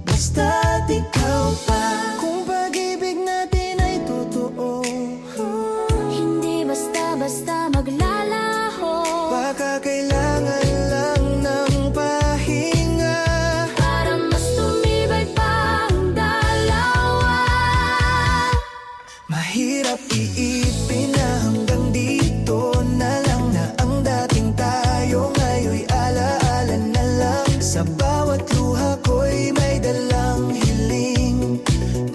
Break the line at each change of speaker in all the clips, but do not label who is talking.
Basta't ikaw pa. Kung pag-ibig natin ay totoo,
Hindi basta-basta maglalaho.
baka kailangan lang ng pahinga
Para mas tumibay pa ang dalawa.
Mahirap iipin na hanggang dito na lang, na ang dating tayo ngayon'y alaala na lang. Sa bawat luha ko'y may dalang hiling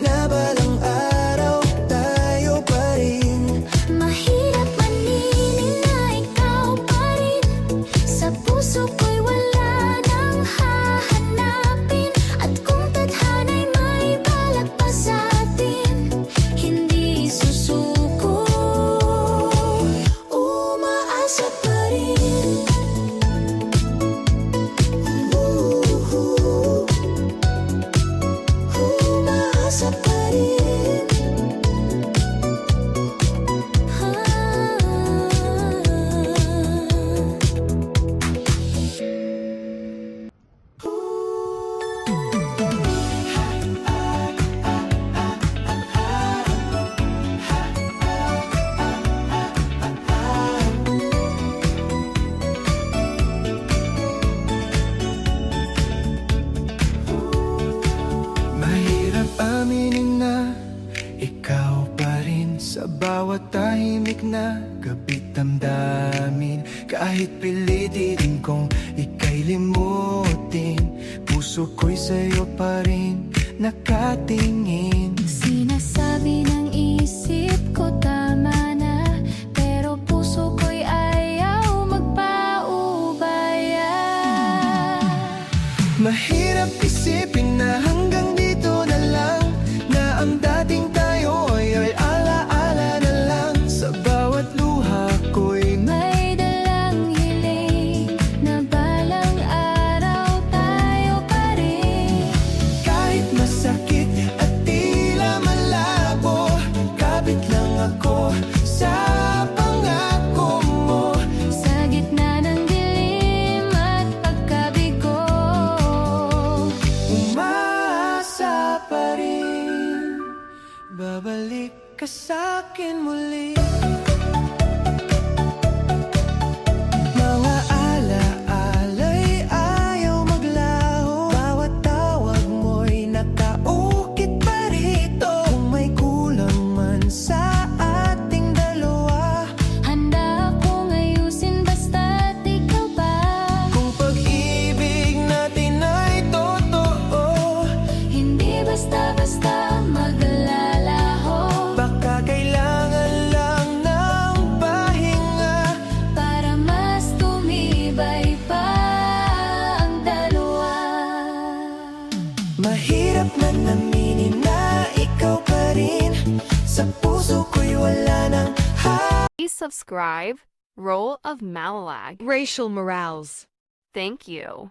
na balang araw tayo pa rin.
Mahirap maninin na ikaw pa rin. Sa puso ko'y wala nang hahanapin. At kung tadhana'y may balak pa sa atin, hindi susuko, umaasa pa rin. Umaasa pa rin.
Mahirap aminin na ikaw pa rin. Sa bawat tahimik na gabi't damdamin, kahit pilitin kong ika'y limutin, puso ko'y sa'yo pa rin nakatingin.
Sinasabi ng isip ko tama na, pero puso ko'y ayaw magpaubaya.
Mahirap isipin na hanggang dito na lang, na ang dating tayo ay alaala na lang. Sa bawat luha ko'y
May dalang hiling na balang araw tayo pa rin.
kahit masakit at tila malabo, kapit lang ako sa pangako mo.
Sa gitna ng dilim at pagkabigo,
Umaasa pa rin, babalik ka sa'kin muli. Mga alaala'y ayaw maglaho, bawat tawag mo'y nakaukit pa rito. Kung may kulang man sa ating dalawa,
handa akong ayusin basta't ikaw pa.
kung pag-ibig natin ay totoo,
Hindi basta-basta maglalaho.
baka kailangan lang ng pahinga
Para mas tumibay pa ang dalawa.
Mahirap man aminin na ikaw pa rin. Sa puso ko'y wala nang
Please subscribe, Role of Malalag, Racial Morales. Thank you.